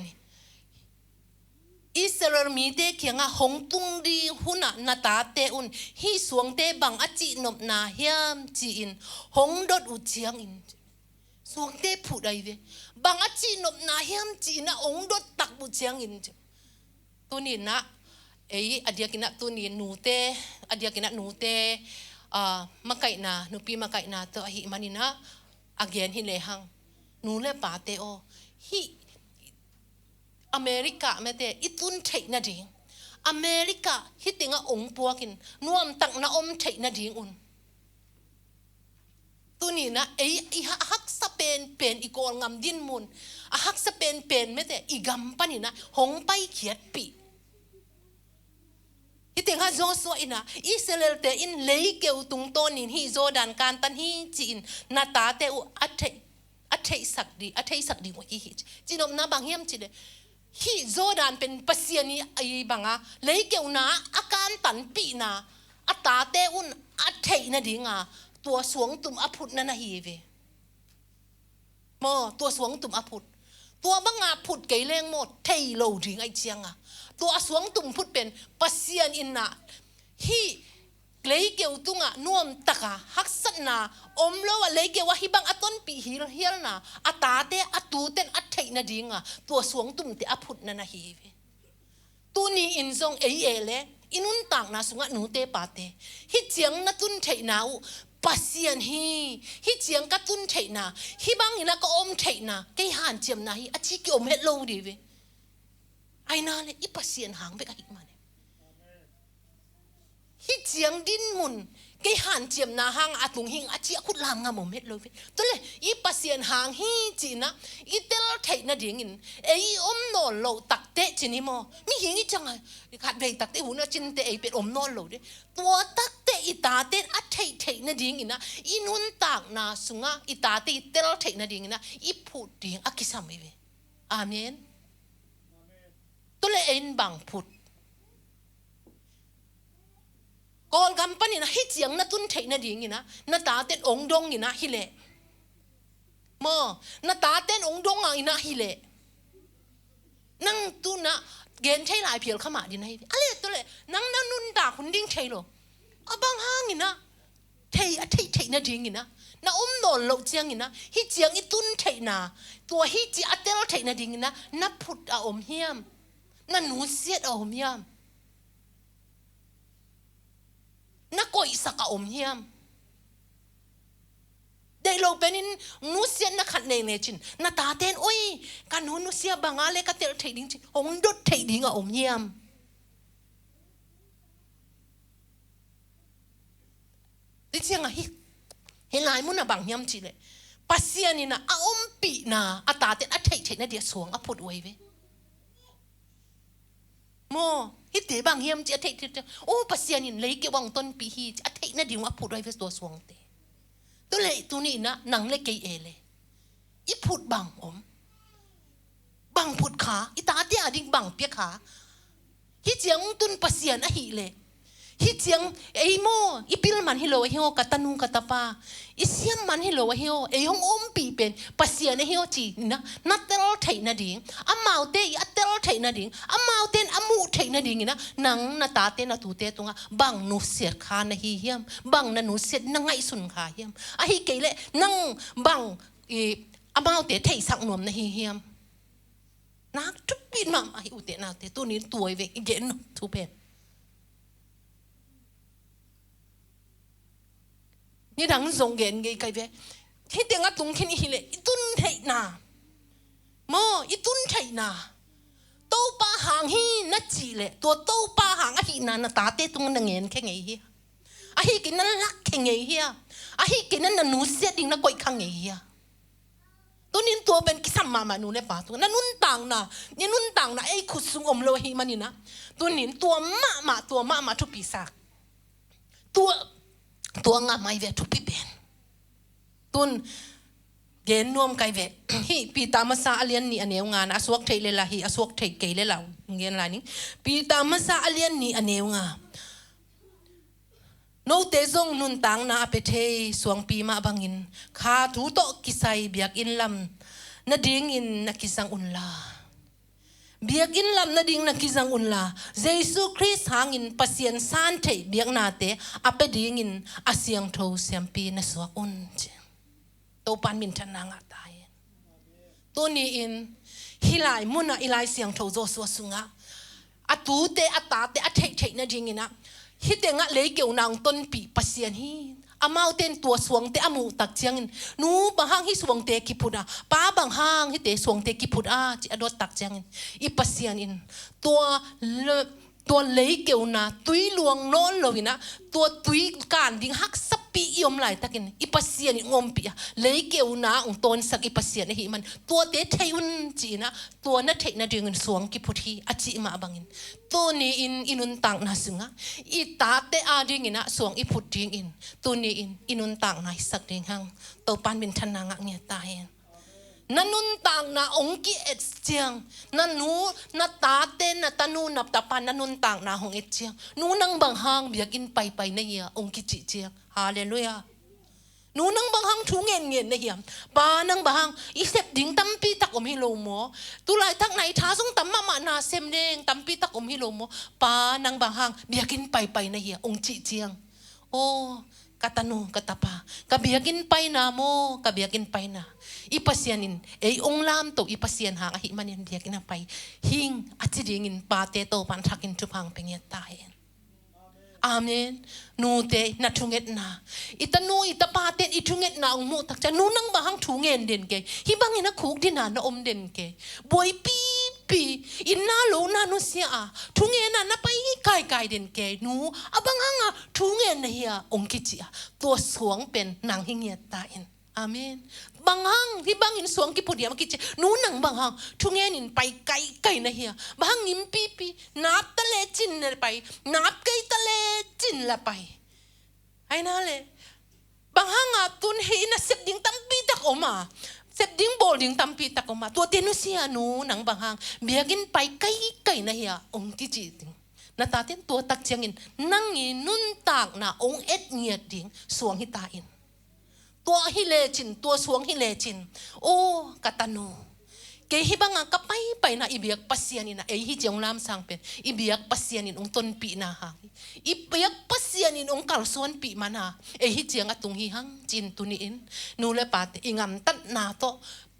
Speaker 1: Israel mi te kianga hong tung di huna na ta te un hi suang te bang a chi nop na hiam chi in hong dot u chiang in suang te phu dai ve bang a chi nop na hiam chi na ong dot tak bu chiang in tu ni na ei adia kina tu ni Neute adia kina Neute makai na nupi makai na to hi manina again hi le hang nu le pa te o hi America mete itun thei na ding America hitinga ong puakin nuam tak na om thei na ding un tuni na ei hak sa pen ikol ngam din mun a hak sa pen mete igam panina hong pai khiat pi hitinga Joshua ina Israel te in lei keu tung tonin hi Jordan kan tan hi chi in na ta te u a thei sak di wa hi chinom na bang hiam chi de hi Jordan pen pasiani ai banga leikeu na akan tan pi na atate un athei na dinga tua suang tum aphut na hi ve mo tua suang tum aphut tua banga phut ke leng mo thei lo ding ai chianga tua suang tum phut pen pasian in na hi leikeu tunga nuam taka haksat na omlo wa leikeu wa hibang aton pi hil na atate atuten athei na dinga tua suang tum te aphut na hi ve tu ni in zong ei ele inun tak na sunga Neute pate hi chiang na tun thei na u pasian hi chiang ka tun thei na hibang ina ka om thei na ke han chiam na hi achi ki om het lo di ve ai na le i pasian hang ve ka hi mane hi chiang din mun ke han chiam na hang atung hing achi akut lam nga mom het lo ve to le i pasien hang hi chi na i tel thei na ding in ei om no lo tak te chi ni mo mi hi ni chang khat ve tak te hu na chin te ei pet om no lo de tua tak te i ta te a thei na ding in na i nun tak na sunga i ta te tel thei na ding in na i phu ding akisam ve amen to le en bang phut Kol company na hit yang na tun thei na ding ina na ta ten ong dong ina hile mo na ta ten ong dong a ina hile nang tu na gen thei lai phiel khama din hai ale to le nang na nun da khun ding thei lo abang hang ina thei na ding ina na no lo chiang ina hi chiang I tun thei na tua hi chi atel thei na ding ina na phut a om hiam na nu siat a om hiam na koi saka om hiam dei lo penin nu sian na khat ne chin na ta ten oi kan nu sia bangale ka tel thei ding chin ong dot thei ding a om hiam ti chiang a hi lai mun na bang hiam chi le pasian ina a om pi na a ta ten a thei na dia suang a phut oi ve mo hi te bang hiam chi a thei o pasian in lei ke wang ton pi hi a thei na ding a phut oi ve to suang te to le tu ni na nang le ke ele I phut bang om bang phut kha I ta te a ding bang pia kha hi chiang tun pasian a hi le hi chiang ei mo I pil man hi lo hi o katanu katapa I siam man hi lo hi o ei hong om pi pen pasian hi o chi na tel thei na ding a mau te I tel thei na ding a mau ten amu thei na ding na nang na ta te na tu te tunga bang nu set kha na hi hiam bang na nu set na ngai sun kha hiam a hi ke le nang bang a mau te thei sak nom na hi hiam na tu pin ma hi u te na te tu ni tuoi ve ge no tu pen ni dang zong gen ge kai ve hi te nga tung khin hi le tun thei na mo I tun thei na to pa hang hi na chi le to pa hang a hi na ta te tung na ngen khe ngei hi a hi kin na lak khe ngei hi a hi kin na nu se ding na koi khang ngei hi ตัวนี้ตัวเป็นกิสัมมานูเนปะตัวนั้นนุ่นต่างนะนี่นุ่นต่างนะไอ้ขุดซุงอมโลหิมันนี่นะตัวนี้ตัวมาทุกปีสักตัวงาไม่เวทุกปีเป็นตุนเกณฑ์นวมไกเวฮีปีตามาซาเลียนนี่อันเนวงานอสวกเทเลลาฮีอสวกเทเกเลลาเงี้ยอะไรนี่ปีตามาซาเลียนนี่อันเนวงาโนเตซงนุนตังนาเปเทสวงปีมาบางอินขาถูโตกิไซเบียกอินลำนาดิงอินนักกิสังอุนลาเบียกอินลำนาดิงนักกิสังอุนลาเยซูคริสต์หางอินปัสยันซานเทเบียกนาเตอเปดิงอินอาเซียงโทเซียมปีนสวกอุนเจโตปันมินทนางาตายตัวนี้อินฮิไลมุนอิไลเสียงโทโจสวสุงะอัตูเตอัตตาเตอัเทนาดิงอินะฮิเตงะเลยเกี่ยวนางต้นปีปัสยันฮีอามาเต้นตัวสวงเตอมูตักเจียงนูบางห้างฮิสวงเตกิพุดาป้าบางห้างฮิเตสวงเตกิพุดาจิอดตักเจียงอีปัสยันตัวเลยเกี่ยวนาตุยลวงโน้นเลยนะตัวตุยการดิ้งหักสับปียอมไหลตักินอีปัสยันงอมปีเลยเกี่ยวนาองตนสักอีปัสยันนี่มันตัวเตเทยุนจีนะตัวนั่นเทนะดึงสวงกิพุทีอจิมาบังอินตัวนี้อินุนตังนาสึงะอีตาเตอาดึงอินะสวงอีพุดดึงอินตัวนี้อินุนตังนาสักดึงหังตัวปันเป็นทนางะเนี่ยตายนั่นนุนต่างนะองค์กิเอตเจียงนั่นนูนัตาเตนนัตนูนับตาปันนั่นนุนต่างนะของเอตเจียงนูนังบางหางเบียกินไปในเหี้ยองค์กิจิเจียงฮาเลลูยานูนังบางหางทุ่งเงินในเหี้ยปานังบางหางอีเสพดิ่งตั้มปีตักอมฮิโลโมตุลายทักไหนท้าส่งตั้มมานาเซมเดงตั้มปีตักอมฮิโลโมปานังบางหางเบียกินไปในเหี้ยองค์จิเจียงโอ้กตานูกตาปากะเบียกินไปนาโมกะเบียกินไปนาอีปัสยันินองลามโตอีปัสยันหางหิมันยันเบียกินไปหิงอัจดิงินปาเตโตปันทักินทุพังเป็นยันตายอาเมนนูเตนัทุงเอ็ดนาอิตานูอิตาปาเตอิทุงเอ็ดนาองมูตักจะนูนังบางทุงเงินเด่นเกยฮิบังอินะคุกดินานะอมเด่นเกยบวยปีอินนาโลนานุเสียทุงเงินนะไปไกลเด่นเกยนูอบางหางทุงเงินนะเฮียองกิจิตัวสวงเป็นนางหิงเงียตายอาเมนบางห้างที่บางอินสวงกิพุดเดียมากิจนูนังบางห้างทุงเงินินไปไกลนะเฮียบางนิมปีนับตะเลจินเลยไปนับไกตะเลจินละไปไอ้นั่นเลยบางห้างตุนเฮียนะเสพดิ้งตั้มปีตักออกมาเสพดิ้งโบลดิ้งตั้มปีตักออกมาตัวเตนุเสียนูนังบางห้างเบียกินไปไกลนะเฮียองกิจิติงนาตาเต้นตัวตักเชียงอินนั่งอินนุนตากนะองเอ็ดเงียดิ้งสวงหิตาอินตัวฮิเลจินตัวสวงฮิเลจินโอ้กตานูเกฮิบังก็ไปนะอีเบียกปัสยานินะฮิเจียงลามสังเป็นอีเบียกปัสยานินองต้นปีนะฮะอีเบียกปัสยานินองกัลส่วนปีมันฮะฮิเจียงตุงฮิฮังจินตุนีอินนูเลปาเตอิงามตัดนา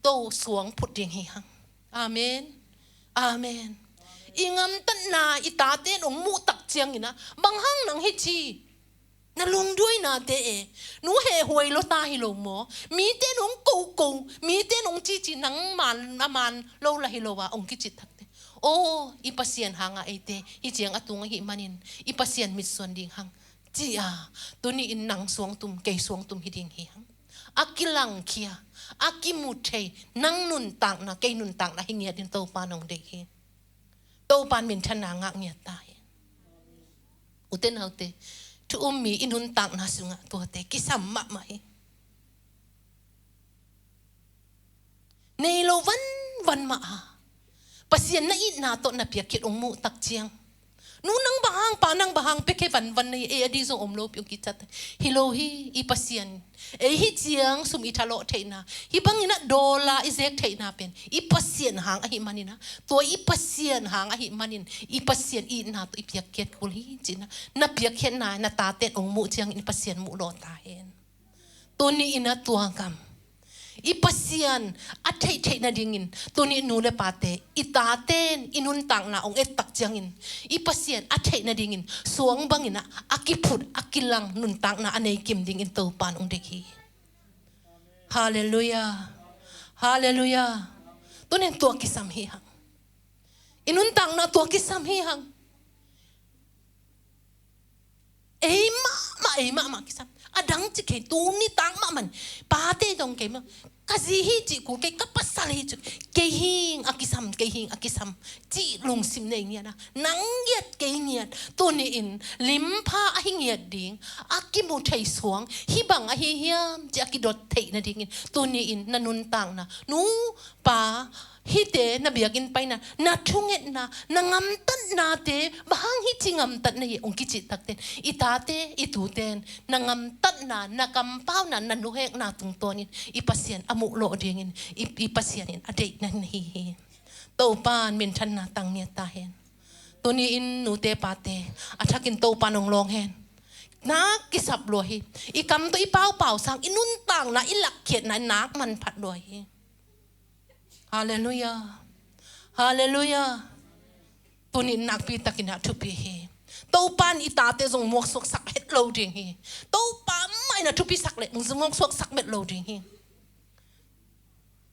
Speaker 1: โตสวงพุดยังฮิฮังอาเมนอาเมนอิงามตัดนาอิตาเตนองมูตักเจียงอินะบางฮังนังฮิจีนั่นลงด้วยนะเตะหนูเหหวยโลตาฮิโลโมมีเตนองกูมีเตนองจีนังมันโลละฮิโลวะองกิจิตทักเตโอ้อีปัสยันหางไอเตฮิเจียงอตุงหิมันินอีปัสยันมิดส่วนดิ่งหังจีอาตัวนี้อินนังสวงตุมเกยสวงตุมฮิดิ่งหิหังอากิลังเคียอากิมุเทนังนุนตังนะเกยนุนตังนะหิเงียดินโตปานองเด็กฮิโตปานมินทนางะเงียตายอุเตนเอาเตทุอมีอินุนตังนาสุงะตัวเตกิสัมมะไหมในโลวันมาปัสยันนะอินาโตนะเปียกิดองมูตักเจียงนูนังบางปานังบางเปกวันในอดีซงอมโลปิองกิจัตฮิโลฮีอีปัสยันฮิเจียงสุมอิทาโลเทนาฮิบังอินะโดลาอิเซกเทนาเป็นอีปัสยันหางอหิมันินะตัวอีปัสยันหางอหิมันินอีปัสยันอีนาตัวอีเปียกเกตกุลีจินะนับเปียกเกตนาตาเตนองมูเจียงอีปัสยันมูโลตาเห็นตัวนี้อินะตัวกรรมอีปัสยันอัดเทนะดิ่งอินตัวนี้นูเลปาเตอีตาเตนอินุนตังนาองเอตักจังอินอีปัสยันอัดเทนะดิ่งอินสวงบังอินะอากิพุดอากิลังนุนตังนาอันเอกิมดิ่งอินโตปานองเด็กฮีฮาเลลูยาฮาเลลูยาตัวนี้ตัวกิสามฮีหังอินุนตังนาตัวกิสามฮีหังมากิสามอดังจิเกตูนี่ตังมามันปาเตตองเกม kazihi ci ku ke kapasal hi cu kehing akisam ci lung sim nei nia na nangyat ke niat tu ni in limpa ahingiat ding akimu thai suang hibang a hi hiam ci akidot thei na dingin tu ni in nanun tang na nu pa hite na biakin pai na thunget na nangam tan na te bahang hi chingam tan na ye ong kichi takten itate ituten nangam tan na nakampaw na nanuhek na tungtonin ipasyan amuk lo dingin ipasyanin adei na hi Topan min than na tang nia ta hen tuni in Neute pate athakin Topan ong long hen na kisap lo hi ikam to ipaw sang inun tang na ilak khet na nak man phat lo hi Hallelujah. Hallelujah. Tunin nakpi takina tupi hi. Topan itate zong mok sok sak het loading hi. Topan mai na tupi sak le zong mok sok sak met loading hi.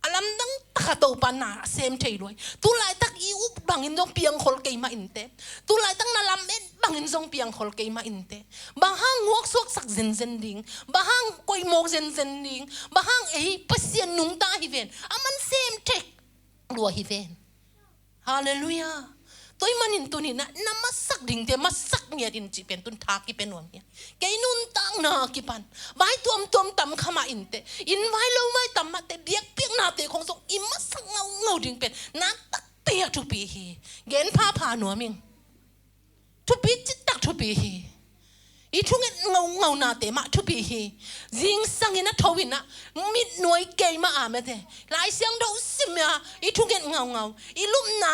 Speaker 1: Alam nang taka Topan na same tay loy. Tulay tak iup bangin zong piang khol kay ma inte. Tulay tak nalamet bangin zong piang khol kay ma inte. Bahang mok sok sak zen ding. Bahang koy mok zen ding. Bahang pasien nung ta hi ven. Aman same tay luar hiven. Hallelujah. Toi manin tunin na masak ding te masak niya din ci pen tun taki pen wam niya. Kay nun tang na kipan. Bai tuam tam kama inte. In vai lo vai tam mate biakpiakna te kong sok imasak ngau ding pen. Na tak te tupi hi. Gen pa no ming. Tupi citak tupi hi. Itunget ngau na te ma tupi hi. Zing sangin na tawin na mit noi kay ma amete. Lai siang do simya itunget ngau. Ilum na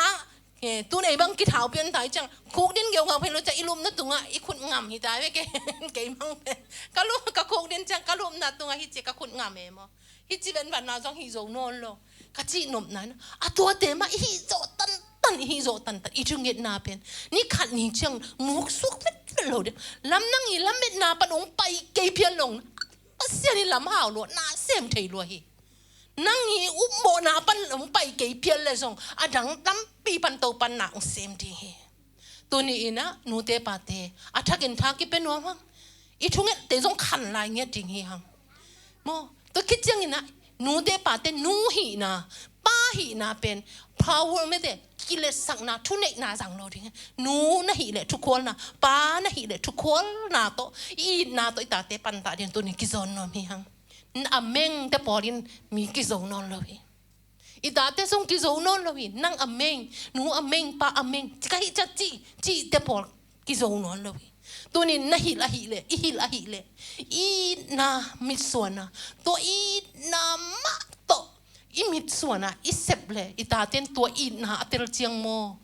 Speaker 1: tu nei bang kithau pian tai chang khok din geu ngau phelo cha ilum na tunga ikhut ngam hi tai ve ke kay mang pe. Kalu ka khok din chang kalum na tunga hi che ka khut ngam e mo. Hi chi ben ban na jong hi zo non lo. Ka chi nom na a to te ma hi zo tan hi zo tan itunget na pen. Ni khat ni chang muk suk lo de lam nang i lam met na panong pai ke pian long asia ni lam hao lo na sem thei lo hi nang i up mo na pan long pai ke pian le song adang tam pi pan Topan na sem di hi tu ni ina Neute pate athakin thaki pen wa hang I thunget te song khan lai nge ding hi hang mo to kit chang ina Neute pate nu hi na pa hi na pen power me de kilet sang na thunek na sang lo ding nu na hi le thukol na pa na hi le thukol na to I na to ita te pan ta den to ni kizon no mi hang ameng te porin mi kizon no lo hi ita te song kizon no lo hi nang ameng nu ameng pa ameng ka hi cha chi te por kizon no lo hi to ni na hi la hi le I na mitsona to I na ma to imit suana iseple itaten to I na atel chiang mo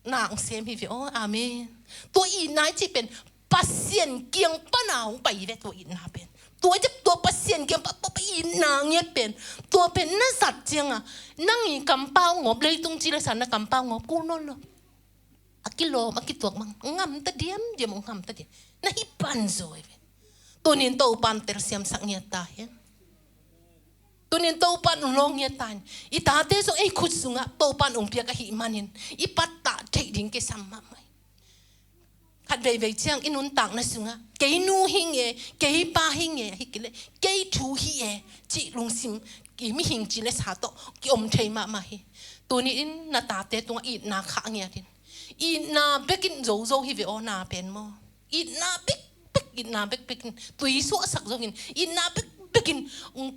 Speaker 1: na ang sem hi oh amen to I na chi pen pasien kiang panao pai ve to I na pen to jep to pasien kiang pa I na nge pen to pen na sat chiang a nang I kampao ngop le tung chi le san na kampao ngop ku no lo akilo makituak mang ngam ta diam je mong ngam ta diam na hi pan zo ve to nin Topan ter siam sak nge ta hen tunin Topan long ya tan itate so khut sunga Topan piak hi manin ipata thading ke samma mai khat ve chiang inun tak na sunga ke nu hing e ke pa hing e hikile ke thu hi e chi lung sim ki mi hing chi le sa to ki thei ma hi tuni in na ta te tung I na kha nge tin I na bekin zo hi ve o na pen mo I na bek tui so sak zo in I na bekin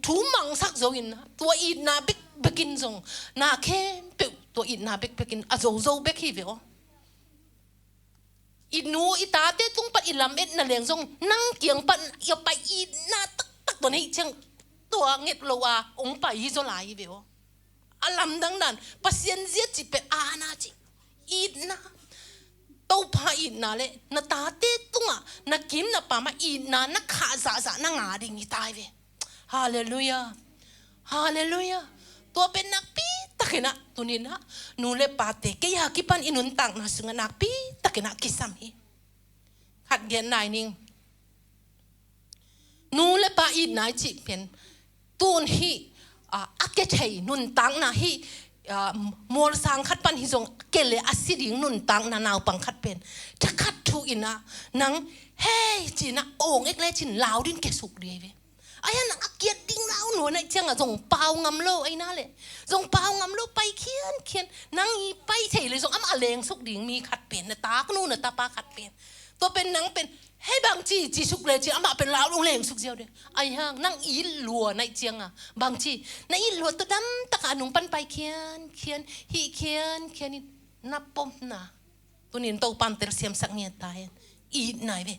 Speaker 1: thu mang sak zo in to I na bekin zong na ke pe to I na bekin a zo bek hi ve o inu itate tung pat ilam et na leng zong nang kiang pan ya pa I na tak to nei chang to nget lo a ong pa hi zo lai ve o alam dang nan pasien zia chi pe ana chi I na to pa I na le na tate tunga na kim na pa ma I na kha za na nga ding I tai ve hallelujah hallelujah to pen nakpi takena tunina nule pate ke ya kipan inun tang na sunga nakpi takena kisam hi khat gen nai ning nule pa I nai chi pen tun hi ake thei nun tang na hi mol sang khat pan hi zong kele asiding nun tang na naw pang khat pen ta khat thu ina nang hey china ong ek le chin law din ke suk de ve ayan akiat ding law no นั่นจังอ่ะส่งเปล่างำโลไอ้นั่นแหละส่งเปล่างำโลไปเขียนนั่งอีไปเฉยเลยส่งอะไรสุกดิ่งมีขัดเปลี่ยนนะตาก็นู่นนะตาปาขัดเปลี่ยนตัวเป็นนังเป็นให้บางจีสุกเลยจีมาเป็นลาวลงแรงสุกเดียวเดียวไอ้ห่างนั่งอีลัวในเจียงอ่ะบางจีในอีลัวตัวดำตะขาหนุ่มปันไปเขียนฮีเขียนนี่นับปมนะตัวนี้ตัวปันเตลเสียมสักเนี่ยตายอีนายเว้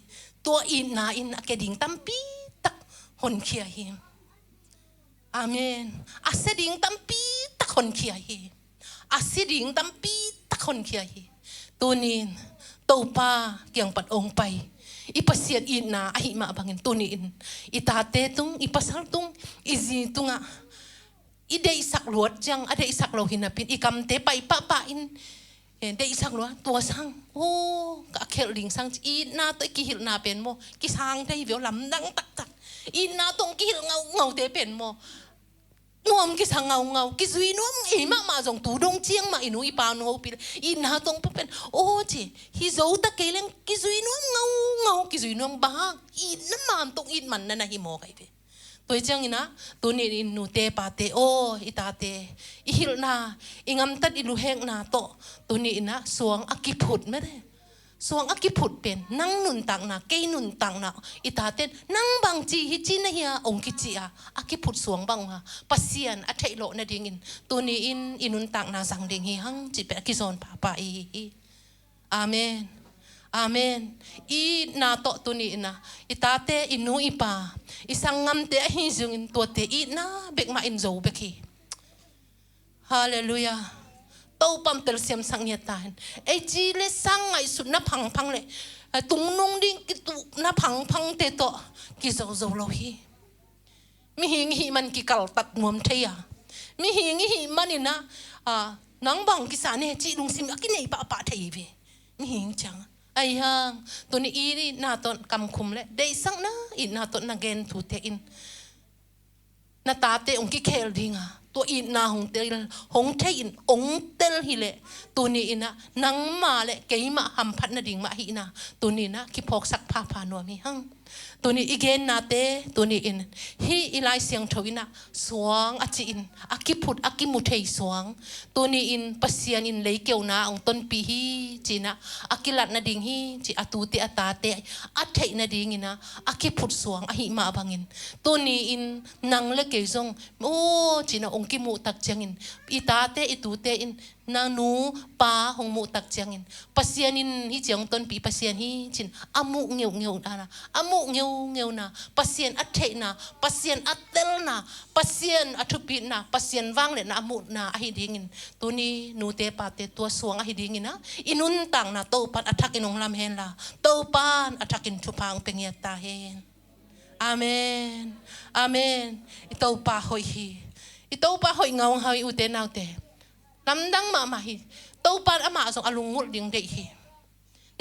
Speaker 1: ตัวอีนายอินแกดิ่งตั้มปีตักหนเขียหิมอาเมนอาเสดิ่งตั้มปีตักหนเขียหิอาเสดิ่งตั้มปีตักหนเขียหิตัวนี้ตัวป้าเกี่ยงปัดองไปอีปัสเซียนอินนาไอมาบางเงินตัวนี้อีตาเตตุงอีปัสฮัลตุงอีจีตุงอ่ะอีเดอิสักหลวดจังอเดอิสักโลหินปินอีกำเตไปป้าอินเดอิสักหลวดตัวสังโอ้ก็เคลลิงสังอีนาตัวกิหิลนาเป็นโมกิสังได้เวลลำดังตักอีนาตรงกิหิลเงาเตเป็นโมนวมกิสังเงากิซุยนวมอีมาจงตูดงเจียงมาอินุอีปาโนปิอีนาตรงเป็นโอ้จีฮิโซตะเกลังกิซุยนวมเงากิซุยนวมบ้าอีน้ำมันตรงอีมันนั่นนะฮิโมไกเปตัวจังนะตัวนี้อินูเตปาเตโออิตาเตอิฮิลนาอิงำตัดอิลูเฮงนาโตตัวนี้นะสวงอากิพุดไม่ได้สวงอากิพุดเป็นนั่งนุนตังนะเกยนุนตังนะอิตาเตนั่งบางจีฮิจินะเฮียองกิจิอาอากิพุดสวงบางฮะปัสเซียนอัฐิโลนะดิ่งตัวนี้อินุนตังนะสังดิ่งฮิฮังจิเป็นกิโซนปาอีอาเมนอาเมนอีนาโตตัวนี้นะอิตาเตอินูอีปาอิสังงำเตะฮิซุงอินตัวเตอีนะเบกมาอินโซเบกีฮาเลลูยาโตปั๊มเตลเซียมสังเนียตานไอจีเลสังไอสุดนับพังเลยตุงนงดิ้งกิตุนับพังเตโตกิโซโซโลฮีมิหิงหิมันกิกัลตัดนวมเทียมิหิงหิมันนี่นะนังบังกิสานเนจีลุงซิมกินไอปะเทียบีมิหิงจังไอ้ห่างตัวนี้อีนี่นาตอนกำคุมเลยได้สังนะอีนาตอนนักเกนถูเตอินนาตาเตองกิเคลดิงอ่ะตัวอีนาหงเตลหงเทอินองเตลฮิเลตัวนี้อินะนังมาเลเกยมาหัมพัดนาดิ่งมาฮีนะตัวนี้นะคิพอกสักพาโนมีหังตัวนี้อีเกนนาเตตัวนี้อินฮีอีไลเสียงทวินะสวงอจิอินอากิพุดอากิมุเทยสวงตัวนี้อินปัสเซียนอินเลยเกียวนาองต้นปีฮีจีนะอากิลัดนาดิ่งฮีจีอาตูเตอาตาเตอาเทนาดิ่งอินะอากิพุดสวงอาหิมาบังอินตัวนี้อินนังเลเกยซงโอ้จีนะองกิมุตักเจียงอินอีตาเตอีตูเตอินนานูปาหงมุตักเจียงอินปัสเซียนอินฮีเจียงต้นปีปัสเซียนฮีจินอามุเงียวนะอามุเงียวนะปัสเซียนอัตเทนะปัสเซียนอัตเตลนะปัสเซียนอัตุปินะปัสเซียนว่างเลยนะอามุนะอหิดิ่งอินตัวนี้นูเตปาเตตัวสวงอหิดิ่งอินนะอินุนตังนะโตปันอัทักอินองลำเฮนละโตปันอัทักอินทุพังเป็นเงียตาเฮนอาเมนอาเมนอิโตปาหอยฮีอิโตปาหอยเงาหอยอุเตนาวเตลำดังมาฮีโตปันอามาส่งอลุงงุลดิ่งเดฮี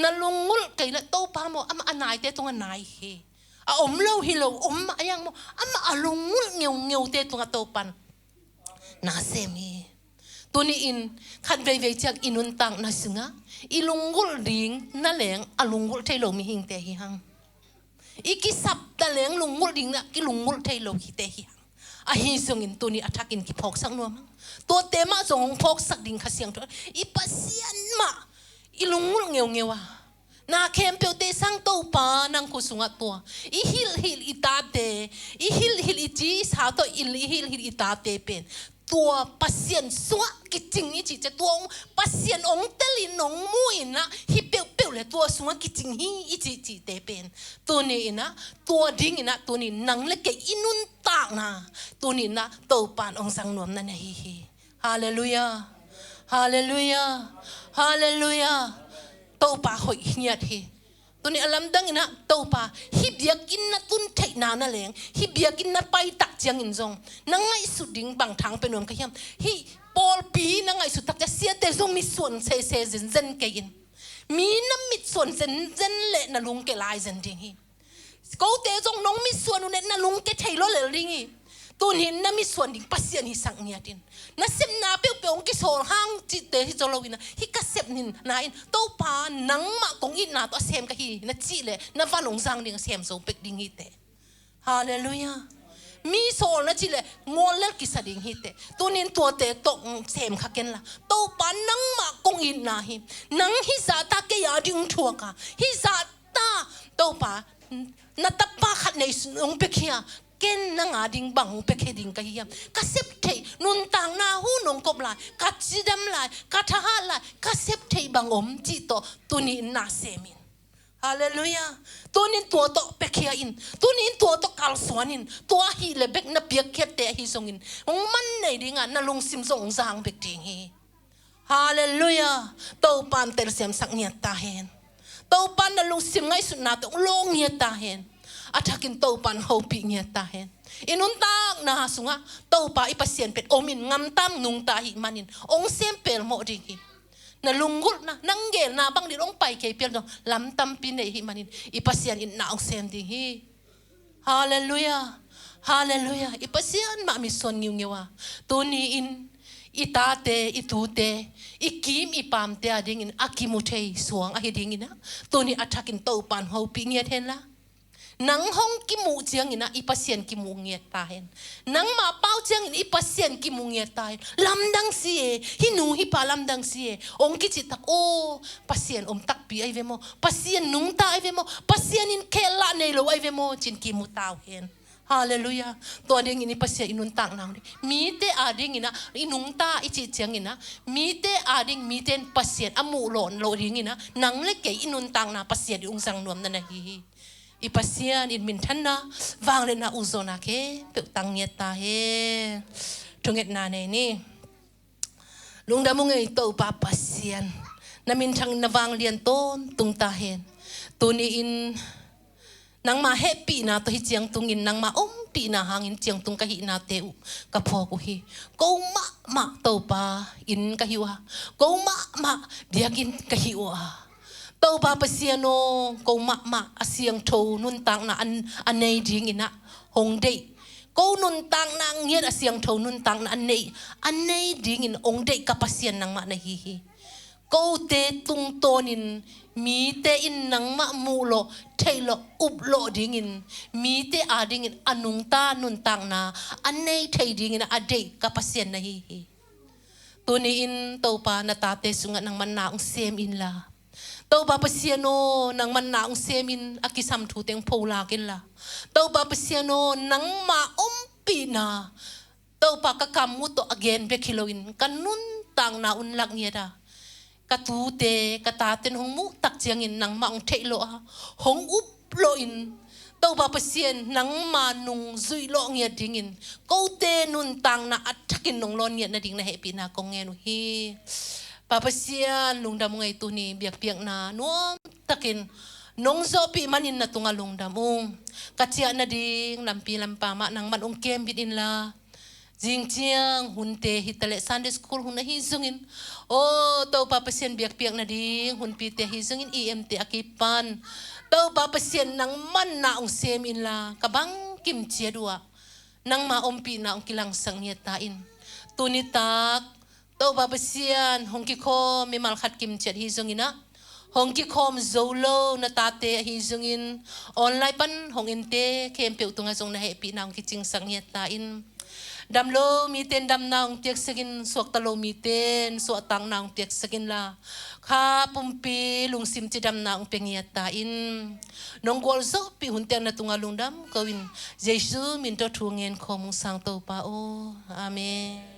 Speaker 1: นั่นลุงงุลไก่ละโตปาโมอามาอันไหนเตตรงอันไหนฮีอมเล่าฮิโลอมมายังโมอามาอลุงงุลเงียวเตตรงโตปันนาเซมีตัวนี้อินขัดเวจากอินุนตังนาสึงะอิลุงงุลดิ่งนั่นแหลงอลุงงุลเทโลมีหิงเตหิหังอีกิสับตะแหลงลุงงุลดิ่งนะกิลุงงุลเทโลฮิเตหิหังอาฮิซงอินตัวนี้อัทักอินกิพอกสังนัวมั้งตัวเตมาส่งพอกสักดิ่งขัดเสียงตัวอีปัสเซียนมาอีลุงงุลเงียวนาเข้มเปียวเตสังโตปานังกุสุงะตัวอีฮิลอิตาเตอีฮิลอิจีสาตัวอิฮิลอิตาเตเป็นตัวปัสเซียนสวะกิจิงอีจีจะตัวปัสเซียนองเตลินองมุยนะฮิเปียวเลยตัวสวะกิจิงฮีอีจีเตเป็นตัวนี้นะตัวดิ่งนะตัวนี้นังเล็กอินุนตากนะตัวนี้นะโตปานองสังนวมนั่นฮีฮาเลลูยาฮาเลลูยาฮาเลลูยาโตปาหอยเงียดฮีตัวนี้อลัมดังนะโตปาฮิเบียกินนะตุนเทนานะแหลงฮิเบียกินนะไปตักเจียงอินซงนังไงสุดดิ่งบางทางเป็นนวมขยำฮิปอลปีนังไงสุดตักจะเสียแต่ซงมีส่วนเซเซนเกยินมีน้ำมิดส่วนเซนเละนะลุงเกลายเซนดิ่งฮีก็เตซงน้องมีส่วนเนี่ยนะลุงเกไทยล้อเลยดิ่งฮีตัวนี้น้ำมีส่วนดิ่งปัสเซียนฮิสังเนียดินน่าเสพนาเปียวกิโซห้างจิตเตฮิโซโลวินะฮิกเสพนินนายโตปานังมากงอินนาตัวเสมกะฮีน่าจีเลยน่าฟันองซังดิ่งเสมโซเป็กดิ่งฮีเตฮาเลลูยา มีโซนะจิเลงอลเลกิสดิงฮิเตตัวนินตัวเตตกเสมขักเกนละโตปานังมากงอินนาฮินังฮิซาตาเกียดิงทัวกะฮิซาตาโตปานัตปาขัดในองเปคียเกนนังอาดิงบังเปคีดิงกะฮิยามกะเซปเทนุนตังนาหูนงกบลายกะจิดัมลายกะทหารลายกะเซปเทบังอมจิโตตัวนี้นาเซมินฮาเลลูยาตัวนี้ตัวโตเปคียอินตัวนี้ตัวโตกัลสวานินตัวฮีเลเบกนับเบียกเกตเตฮิซงอินมันในดิงานนลุงซิมซงซางเบกดิงฮีฮาเลลูยาโตปันเตลเซมสักเนียตาเฮนโตปันนลุงซิมไงสุดนาตงลงเนียตาเฮนอาทักินโตปันโฮปีเนียตาเฮนอินุนตากนาสุงะโตปาอิปัสเซียนเป็ดโอมินงำตั้มนุงตาหิมันินองเซมเปลโมดิงฮีna lunggul na nanggel na bang dilong pai kay pierdo lam tampi na himanin ipasyan in naong sending hi hallelujah hallelujah ipasyan ma mison ngiwa tuni in itate itute ikim ipamte ading in akimutei suang ahiding ina tuni atakin topan ho pingiat hen la nang hong kimu jiang ina ipasyan kimu ngiat tahen nang ma pau jiang in ipasyan kimu ngiat tahen lamdang sie hinu hi pa lamdang sie ong kichi tak o pasyan tak pi ai vemo pasyan nung ta ai vemo pasyan in kela nei lo ai vemo chin kimu tau hen hallelujah to ading ini pasyan inun tang nang mi te ading ina inung ta ichi jiang ina mi te ading mi ten pasyan amu lon lo ring ina nang le ke inun tang na pasyan ung sang nuam na hi ipasian in min thanna wang le na uzona ke pe tang nge ta he tunget na ne ni lungdam ngai to pa pasian na min thang na wang lian ton tung ta hen tuni in nang ma happy na to hi chiang tung in nang ma pi na hangin chiang tung ka hi na te u ka pho ku hi ko ma to pa in ka hi wa ko ma biagin ka hi wa tau pa pasiano ko ma asiang tho nun tang na an nei ding ina hong dei ko nun tang na ngiat asiang tho nun tang na an nei ding in ong dei ka pasian nang ma na hi ko te tung tonin mi te in nang ma mu lo thailo up lo ding in mi te a ding in anung ta nun tang na an nei thai ding in a dei ka pasian na hi tuni in tau pa na tate sunga nang man na ong sem in la tau ba pasiano nang man na ong semin akisam thu teng phola kin la tau ba pasiano nang ma ompi na tau pa ka kamu to again be kiloin kanun tang na un lak nia da ka tu te ka ta ten hong mu tak chiang in nang ma ong thailo a hong up lo in tau ba pasien nang ma nung zui lo ngia dingin ko te nun tang na atakin nong lon nia na ding na happy na ko nge nu hi papasian lungdam ngai tu ni biakpiakna nuam takin nong zopi manin na tunga lungdamung kacia na ding lampi lampa ma nang man ong kem bit in la jingchiang hunte hitale Sunday school hun hi zungin o to papasian biakpiakna ding hun pi te hi zungin EMT akipan to papasian nang man na ong sem in la kabang kim chia dua nang ma ompi na ong kilang sang yetain tunitak tau babasian hongki khom mi mal khat kim chet hi zungina hongki khom zolo na tate hi zungin online pan hongin te kem pe utunga zong na happy na hongki ching sang ya ta in damlo mi ten dam na ong tek sagin suak talo mi ten suak tang na ong tek sagin la kha pumpi lungsim chi dam na ong pengia ta in nong gol zo pi hun teng na tunga lungdam kawin jesu min to thungen khom sang to pa o amen.